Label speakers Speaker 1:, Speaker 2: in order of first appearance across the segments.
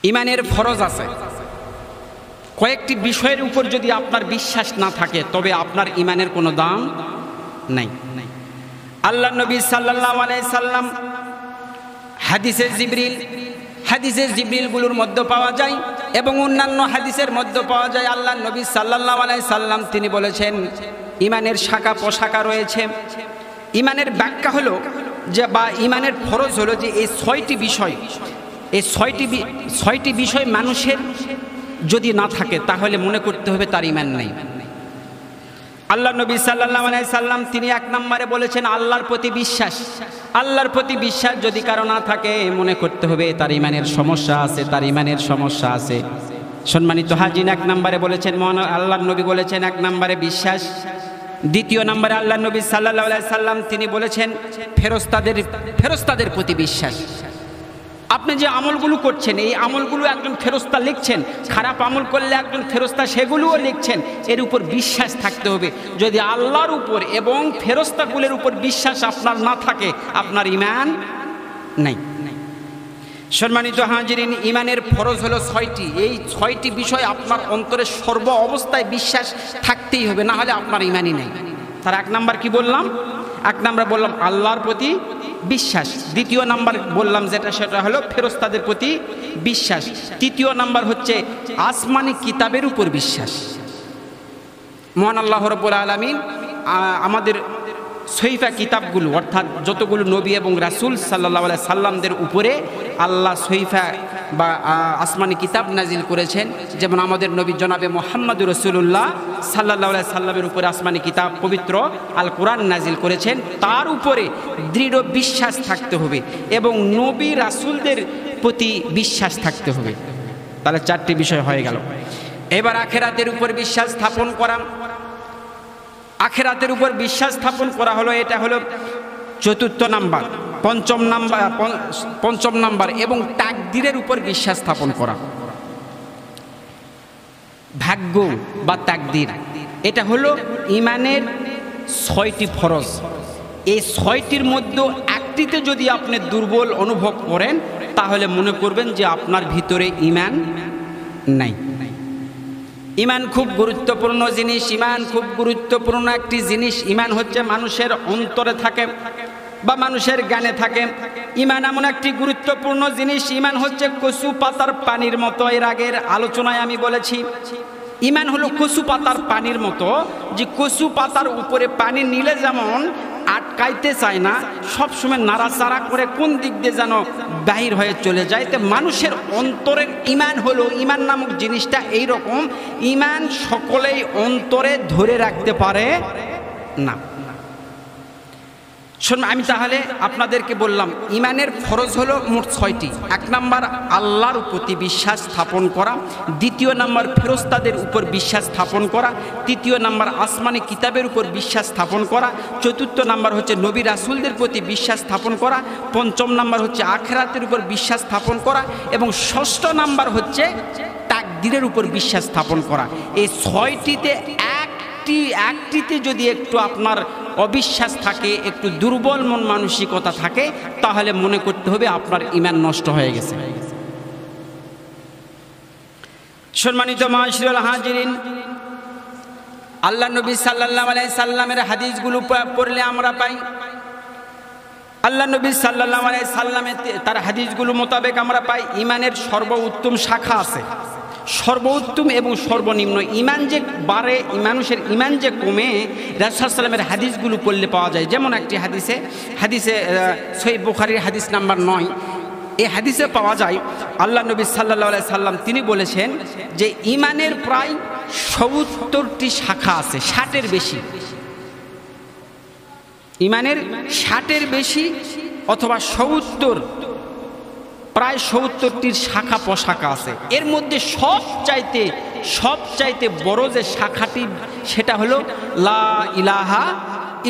Speaker 1: ইমানের ফরজ আছে। কয়েকটি বিষয়ের উপর যদি আপনার বিশ্বাস না থাকে তবে আপনার ইমানের কোনো দাম নাই। আল্লাহ নবী সাল্লাল্লাহু আলাইহি সাল্লাম হাদিসে জিবরিলগুলোর মধ্যে পাওয়া যায় এবং অন্যান্য হাদিসের মধ্যে পাওয়া যায়। আল্লাহ নবী সাল্লাল্লাহু আলাইহি সাল্লাম তিনি বলেছেন ইমানের শাখা প্রশাখা রয়েছে। ইমানের ব্যাখ্যা হলো যে বা ইমানের ফরজ হলো যে এই ছয়টি বিষয় মানুষের যদি না থাকে তাহলে মনে করতে হবে তার ইমান নেই। আল্লাহ নবী সাল্লাল্লাহু আলাইহি সাল্লাম তিনি এক নম্বরে বলেছেন আল্লাহর প্রতি বিশ্বাস। আল্লাহর প্রতি বিশ্বাস যদি কারো না থাকে মনে করতে হবে তার ইমানের সমস্যা আছে। সম্মানিত হাজির, এক নম্বরে বলেছেন আল্লাহর নবী বলেছেন এক নম্বরে বিশ্বাস। দ্বিতীয় নম্বরে আল্লাহ নবী সাল্লাল্লাহু আলাইহি সাল্লাম তিনি বলেছেন ফেরেশতাদের প্রতি বিশ্বাস। আপনি যে আমলগুলো করছেন এই আমলগুলো একজন ফেরেশতা লিখছেন, খারাপ আমল করলে একজন ফেরেশতা সেগুলোও লিখছেন, এর উপর বিশ্বাস থাকতে হবে। যদি আল্লাহর উপর এবং ফেরেশতাগুলোর উপর বিশ্বাস আপনার না থাকে আপনার ঈমান নাই। সম্মানিত হাজিরিন, ঈমানের ফরজ হলো 6টি। এই 6টি বিষয় আপনার অন্তরে সর্ব অবস্থায় বিশ্বাস থাকতেই হবে, না হলে আপনার ঈমানই নেই। তার এক নাম্বার কি বললাম? এক নাম্বার বললাম আল্লাহর প্রতি বিশ্বাস। দ্বিতীয় নাম্বার বললাম সেটা হলো ফেরেশতাদের প্রতি বিশ্বাস। তৃতীয় নাম্বার হচ্ছে আসমানি কিতাবের উপর বিশ্বাস। মহান আল্লাহ রাব্বুল আলামিন আমাদের সহিফা কিতাবগুলো অর্থাৎ যতগুলো নবী এবং রাসূল সাল্লাল্লাহু আলাইহি সাল্লামদের উপরে আল্লাহ সহিফা বা আসমানি কিতাব নাজিল করেছেন। যেমন আমাদের নবী জনাবে মুহাম্মদুর রাসূলুল্লাহ সাল্লাল্লাহু আলাইহি সাল্লামের উপরে আসমানি কিতাব পবিত্র আল কোরআন নাজিল করেছেন, তার উপরে দৃঢ় বিশ্বাস থাকতে হবে এবং নবী রাসূলদের প্রতি বিশ্বাস থাকতে হবে। তাহলে 4টি বিষয় হয়ে গেল। এবার আখিরাতের উপর বিশ্বাস স্থাপন করা। আখিরাতের উপর বিশ্বাস স্থাপন করা হলো, এটা হলো 4র্থ নাম্বার। পঞ্চম নাম্বার এবং তাকদীরের উপর বিশ্বাস স্থাপন করা। ভাগ্য বা তাকদীর এটা হলো ঈমানের 6টি ফরজ। এই 6টির মধ্যে একটিতে যদি আপনি দুর্বল অনুভব করেন তাহলে মনে করবেন যে আপনার ভিতরে ঈমান নাই। ঈমান খুব গুরুত্বপূর্ণ জিনিস। ঈমান খুব গুরুত্বপূর্ণ একটি জিনিস। ঈমান হচ্ছে মানুষের অন্তরে থাকে বা মানুষের জ্ঞানে থাকে। ঈমান এমন একটি গুরুত্বপূর্ণ জিনিস। ঈমান হচ্ছে কচু পাতার পানির মতো। এর আগের আলোচনায় আমি বলেছি ঈমান হলো কচু পাতার পানির মতো, যে কচু পাতার উপরে পানি নিলে যেমন আটকাইতে চায় না, সবসময় নাড়াচাড়া করে কোন দিক দিয়ে যেন বাহির হয়ে চলে যায়। তো মানুষের অন্তরের ঈমান হলো, ঈমান নামক জিনিসটা এইরকম। ঈমান সকলেই অন্তরে ধরে রাখতে পারে না। শুনুন, আমি তাহলে আপনাদেরকে বললাম ঈমানের ফরজ হলো মোট 6টি। এক নাম্বার আল্লাহর প্রতি বিশ্বাস স্থাপন করা। দ্বিতীয় নাম্বার ফেরেশতাদের উপর বিশ্বাস স্থাপন করা। তৃতীয় নাম্বার আসমানি কিতাবের উপর বিশ্বাস স্থাপন করা। 4র্থ নাম্বার হচ্ছে নবী রাসূলদের প্রতি বিশ্বাস স্থাপন করা। 5ম নাম্বার হচ্ছে আখিরাতের উপর বিশ্বাস স্থাপন করা এবং 6ষ্ঠ নাম্বার হচ্ছে তাকদীরের উপর বিশ্বাস স্থাপন করা। এই 6টিতে একটিতে যদি একটু আপনার অবিশ্বাস থাকে, একটু দুর্বল মন মানসিকতা থাকে, তাহলে মনে করতে হবে আপনার ঈমান নষ্ট হয়ে গেছে। সম্মানিত মাশাআল্লাহ হাজিরিন, আল্লাহ নবী সাল্লাল্লাহু আলাইহি সাল্লামের হাদিসগুলো পড়লে আমরা পাই আল্লাহ নবী সাল্লাল্লাহু আলাইহি সাল্লামের তার হাদিসগুলো মোতাবেক আমরা পাই ঈমানের সর্বোত্তম শাখা আছে, সর্বোত্তম এবং সর্বনিম্ন। ঈমান যে বাড়ে, মানুষের ঈমান যে কমে রাসূল সাল্লাল্লাহু আলাইহি সাল্লামের হাদিসগুলো পড়লে পাওয়া যায়। যেমন একটি হাদিসে সহিহ বুখারীর হাদিস নাম্বার 9, এই হাদিসে পাওয়া যায় আল্লাহ নবী সাল্লাল্লাহু আলাইহি সাল্লাম তিনি বলেছেন যে ঈমানের প্রায় 70টি শাখা আছে, 60-এর বেশি। ঈমানের 60-এর বেশি অথবা 70, প্রায় 70টির শাখা প্রশাখা আছে। এর মধ্যে সবচাইতে বড় যে শাখাটি সেটা হলো লা ইলাহা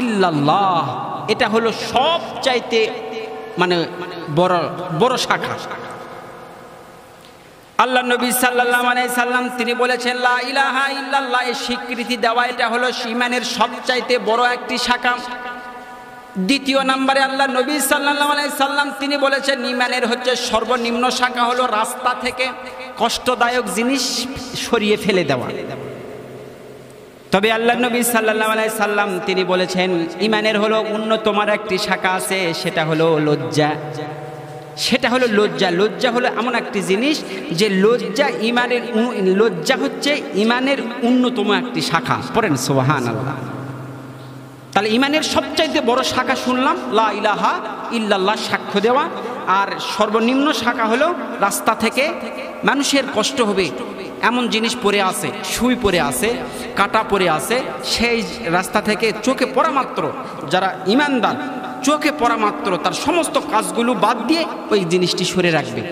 Speaker 1: ইল্লাল্লাহ। এটা হলো সবচাইতে বড় শাখা। আল্লাহ নবী সাল্লাল্লাহু আলাইহি সাল্লাম তিনি বলেছেন লা ইলাহা ইল্লাল্লাহ এর স্বীকৃতি দেওয়া এটা হলো ঈমানের সবচাইতে বড় একটি শাখা। দ্বিতীয় নম্বরে আল্লাহ নবী সাল্লাল্লাহু আলাইহি সাল্লাম তিনি বলেছেন ঈমানের হচ্ছে সর্বনিম্ন শাখা হলো রাস্তা থেকে কষ্টদায়ক জিনিস সরিয়ে ফেলে দেওয়া। তবে আল্লাহ নবী সাল্লাল্লাহু আলাইহি সাল্লাম তিনি বলেছেন ঈমানের হলো অন্যতম একটি শাখা আছে, সেটা হলো লজ্জা। সেটা হলো লজ্জা। লজ্জা হলো এমন একটি জিনিস যে লজ্জা হচ্ছে ঈমানের অন্যতম একটি শাখা। পড়েন সুবহানাল্লাহ। তাহলে ঈমানের সবচাইতে বড় শাখা শুনলাম লা ইলাহা ইল্লাল্লাহ, সাক্ষ্য দেওয়া। আর সর্বনিম্ন শাখা হলো রাস্তা থেকে মানুষের কষ্ট হবে এমন জিনিস পড়ে আছে, সুই পড়ে আছে, কাটা পড়ে আছে, সেই রাস্তা থেকে চোখে পড়া মাত্র যারা ঈমানদার চোখে পড়া মাত্র তার সমস্ত কাজগুলো বাদ দিয়ে ওই জিনিসটি সরে রাখবে।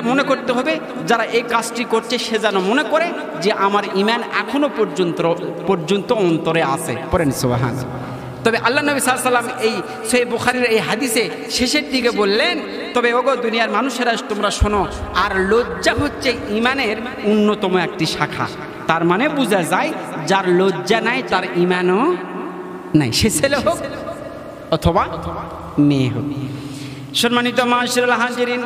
Speaker 1: মনে করতে হবে যারা এই কাজটি করছে সে যেন মনে করে যে আমার ঈমান এখনো পর্যন্ত অন্তরে আছে। পড়েন সুবহানাল্লাহ। তবে আল্লাহ নবী সাল্লাল্লাহু আলাইহি সাল্লাম এই সহিহ বুখারীর এই হাদিসে শেষের দিকে বললেন, তবে ওগো দুনিয়ার মানুষেরা তোমরা শোনো, আর লজ্জা হচ্ছে ঈমানের অন্যতম একটি শাখা। তার মানে বোঝা যায় যার লজ্জা নাই তার ঈমানও নাই, সে ছেলে হোক অথবা মেয়ে হোক। সম্মানিত মাশাআল্লাহ হাজিরিন,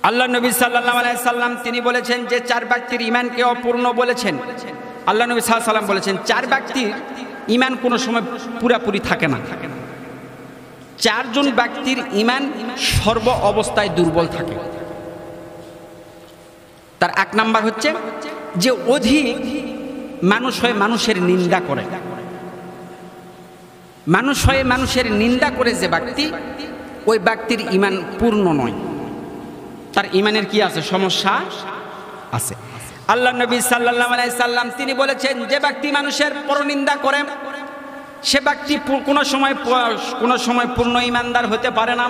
Speaker 1: আল্লাহ নবী সাল্লাল্লাহু আলাইহি সাল্লাম তিনি বলেছেন যে চার ব্যক্তির ঈমানকে অপূর্ণ বলেছেন। আল্লাহ নবী সাল্লাল্লাহু আলাইহি সাল্লাম বলেছেন চার ব্যক্তির ঈমান কোনো সময় পুরাপুরি থাকে না। চারজন ব্যক্তির ঈমান সর্ব অবস্থায় দুর্বল থাকে। তার এক নাম্বার হচ্ছে যে অধিক মানুষ হয়ে মানুষের নিন্দা করে। মানুষ হয়ে মানুষের নিন্দা করে যে ব্যক্তি, ওই ব্যক্তির ঈমান পূর্ণ নয়, তার ঈমানের কি আছে? সমস্যা আছে। আল্লাহ নবী সাল্লাল্লাহু আলাইহি সাল্লাম তিনি বলেছেন যে ব্যক্তি মানুষের পরনিন্দা করে সে ব্যক্তি কোনো সময় পূর্ণ ঈমানদার হতে পারে না।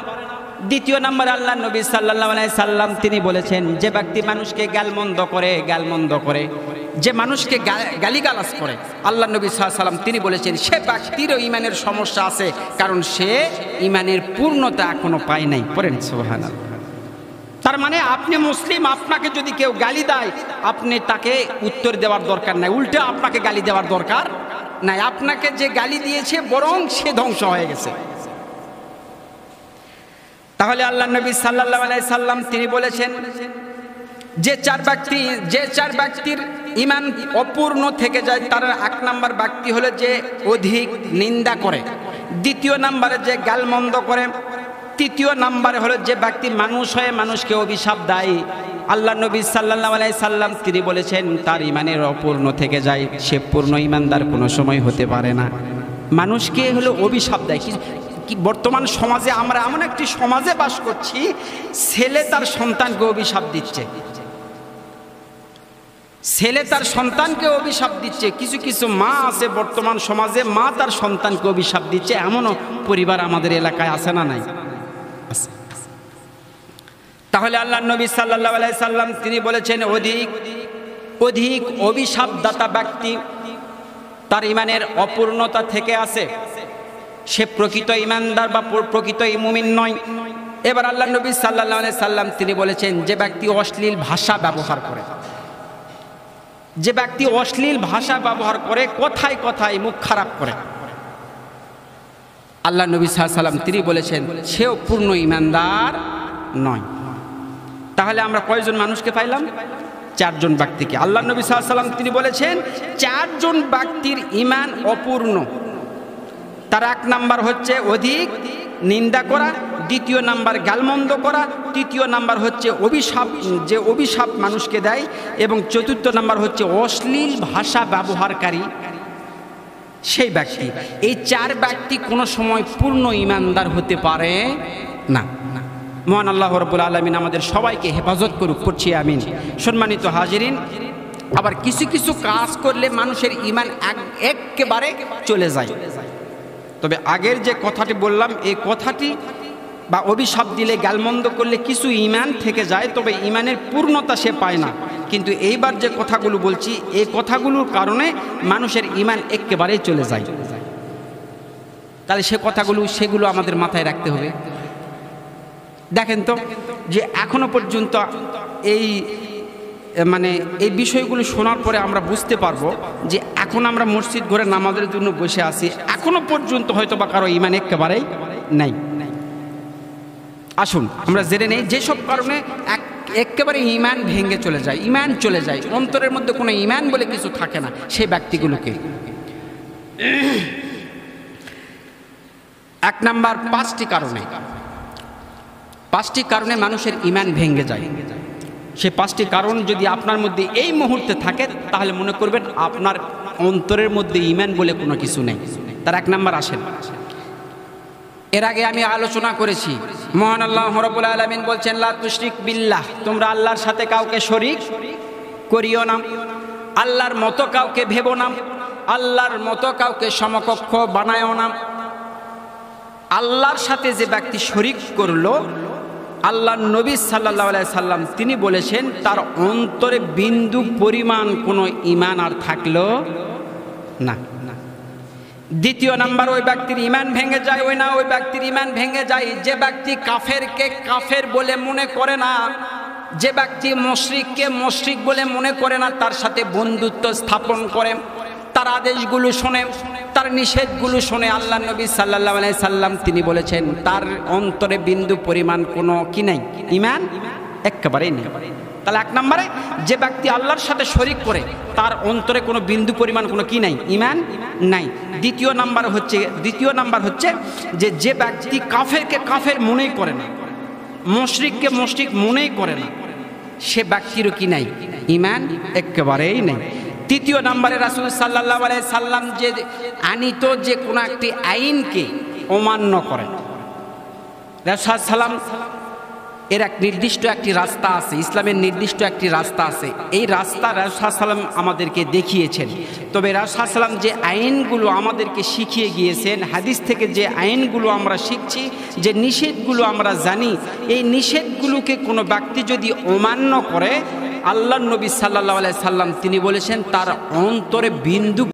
Speaker 1: দ্বিতীয় নম্বরে আল্লাহ নবী সাল্লাল্লাহু আলাইহি সাল্লাম তিনি বলেছেন যে ব্যক্তি মানুষকে গালমন্দ করে, যে মানুষকে গালিগালাজ করে, আল্লাহ নবী সাল্লাল্লাহু আলাইহি সাল্লাম তিনি বলেছেন সে ব্যক্তিরও ঈমানের সমস্যা আছে, কারণ সে ঈমানের পূর্ণতা এখনো পায় নাই। পড়েন সুবহানাল্লাহ। তার মানে আপনি মুসলিম, আপনাকে যদি কেউ গালি দেয় আপনি তাকে উত্তর দেওয়ার দরকার নাই, উল্টে আপনাকে গালি দেওয়ার দরকার নাই। আপনাকে যে গালি দিয়েছে বরং সে ধ্বংস হয়ে গেছে। তাহলে আল্লাহ নবী সাল্লাল্লাহু আলাইহি সাল্লাম তিনি বলেছেন যে চার ব্যক্তির ঈমান অপূর্ণ থেকে যায়, তার এক নাম্বার ব্যক্তি হলো যে অধিক নিন্দা করে, দ্বিতীয় নাম্বারে যে গালমন্দ করে, তৃতীয় নাম্বারে হলো যে ব্যক্তি মানুষ হয়ে মানুষকে অভিশাপ দেয়। আল্লাহ নবী সাল্লাল্লাহু আলাইহি সাল্লাম তিনি বলেছেন তার ঈমানের অপূর্ণ থেকে যায়, সে পূর্ণ ঈমানদার কোনো সময় হতে পারে না। মানুষকে হলো অভিশাপ দেয়। কি বর্তমান সমাজে আমরা এমন একটি সমাজে বাস করছি, ছেলে তার সন্তানকে অভিশাপ দিচ্ছে, ছেলে তার সন্তানকে অভিশাপ দিচ্ছে। কিছু কিছু মা আছে বর্তমান সমাজে, মা তার সন্তানকে অভিশাপ দিচ্ছে, এমনও পরিবার আমাদের এলাকায় আছে না নাই? তাহলে আল্লাহ নবী সাল্লাল্লাহু আলাইহি সাল্লাম তিনি বলেছেন অধিক অভিশাপদাতা ব্যক্তি তার ঈমানের অপূর্ণতা থেকে আছে, সে প্রকৃত ঈমানদার বা প্রকৃত মুমিন নয়। এবার আল্লাহ নবী সাল্লাল্লাহু আলাইহি সাল্লাম তিনি বলেছেন যে ব্যক্তি অশ্লীল ভাষা ব্যবহার করে, যে ব্যক্তি অশ্লীল ভাষা ব্যবহার করে, কথায় কথায় মুখ খারাপ করে, আল্লাহ নবী সাল্লাল্লাহু আলাইহি সাল্লাম তিনি বলেছেন সেও পূর্ণ ঈমানদার নয়। তাহলে আমরা কয়জন মানুষকে পাইলাম? চারজন ব্যক্তিকে। আল্লাহ নবী সাল্লাল্লাহু আলাইহি সাল্লাম তিনি বলেছেন চারজন ব্যক্তির ঈমান অপূর্ণ। তার এক নাম্বার হচ্ছে অধিক নিন্দা করা, দ্বিতীয় নাম্বার গালমন্দ করা, তৃতীয় নাম্বার হচ্ছে অভিশাপ মানুষকে দেয়, এবং চতুর্থ নাম্বার হচ্ছে অশ্লীল ভাষা ব্যবহারকারী সেই ব্যক্তি। এই চার ব্যক্তি কোনো সময় পূর্ণ ঈমানদার হতে পারে না। মহান আল্লাহ রাব্বুল আলামিন আমাদের সবাইকে হেফাজত করুক, পড়ছি আমিন। সম্মানিত হাজিরিন, আবার কিছু কিছু কাজ করলে মানুষের ঈমান একেবারে চলে যায়। তবে আগের যে কথাটি বললাম, এই কথাটি বা অভিশাপ দিলে গালমন্দ করলে কিছু ঈমান থেকে যায়, তবে ঈমানের পূর্ণতা সে পায় না। কিন্তু এইবার যে কথাগুলো বলছি, এই কথাগুলোর কারণে মানুষের ঈমান একেবারেই চলে যায়। তাহলে সেগুলো আমাদের মাথায় রাখতে হবে। দেখেন তো যে এখনো পর্যন্ত এই বিষয়গুলো শোনার পরে আমরা বুঝতে পারবো যে এখন আমরা মসজিদ ঘরে নামাজের জন্য বসে আছি, এখনো পর্যন্ত হয়তো বা কারো ঈমান একেবারেই নাই। আসুন আমরা জেনে নেই যেসব কারণে একেবারে ঈমান ভেঙে চলে যায়, ঈমান চলে যায়, অন্তরের মধ্যে কোনো ঈমান বলে কিছু থাকে না, সেই ব্যক্তিগুলোকে। এক নাম্বার, পাঁচটি কারণে মানুষের ঈমান ভেঙে যায়। সেই পাঁচটি কারণ যদি আপনার মধ্যে এই মুহূর্তে থাকে তাহলে মনে করবেন আপনার অন্তরের মধ্যে ঈমান বলে কোনো কিছু নেই। তার এক নাম্বার আসেন। এর আগে আমি আলোচনা করেছি, মহান আল্লাহ রাব্বুল আলামিন বলছেন লা তুশরিক বিল্লাহ, তোমরা আল্লাহর সাথে কাউকে শরীক করিও না, আল্লাহর মতো কাউকে ভেবো না, আল্লাহর মতো কাউকে সমকক্ষ বানায়ও না। আল্লাহর সাথে যে ব্যক্তি শরীক করলো, আল্লাহর নবী সাল্লাল্লাহু আলাইহি সাল্লাম তিনি বলেছেন তার অন্তরে বিন্দু পরিমাণ কোনো ঈমান আর থাকলো না। দ্বিতীয় নাম্বার, ওই ব্যক্তির ঈমান ভেঙে যায়, ওই ব্যক্তির ঈমান ভেঙে যায় যে ব্যক্তি কাফেরকে কাফের বলে মনে করে না, যে ব্যক্তি মুশরিককে মুশরিক বলে মনে করে না, তার সাথে বন্ধুত্ব স্থাপন করে, তার আদেশগুলো শোনে, তার নিষেধগুলো শোনে। আল্লাহ নবী সাল্লাল্লাহু আলাইহি সাল্লাম তিনি বলেছেন তার অন্তরে বিন্দু পরিমাণ কোনো কি নাই, ঈমান একেবারেই নেই। তাহলে এক নম্বরে যে ব্যক্তি আল্লাহর সাথে শরীক করে তার অন্তরে কোনো বিন্দু পরিমাণ কোনো কি নাই, ঈমান নাই। দ্বিতীয় নাম্বার হচ্ছে যে ব্যক্তি কাফেরকে কাফের মনেই করে না, মুশরিককে মুশরিক মনেই করে না, সে ব্যক্তিরও কি নাই, ঈমান একেবারেই নেই। তৃতীয় নম্বরে রাসূল সাল্লাল্লাহু আলাইহি সাল্লাম যে আনিত যে কোনো একটি আইনকে অমান্য করে, রাসূল সাল্লাম এর এক নির্দিষ্ট একটি রাস্তা আছে, ইসলামের নির্দিষ্ট একটি রাস্তা আছে, এই রাস্তা রাসূল সাল্লাম আমাদেরকে দেখিয়েছেন। তবে রাসূল সাল্লাম যে আইনগুলো আমাদেরকে শিখিয়ে গিয়েছেন, হাদিস থেকে যে আইনগুলো আমরা শিখছি, যে নিষেধগুলো আমরা জানি, এই নিষেধগুলোকে কোনো ব্যক্তি যদি অমান্য করে, আল্লাহর নবী সাল্লাল্লাহু আলাইহি সাল্লাম তিনি বলেছেন তার অন্তরে বিন্দু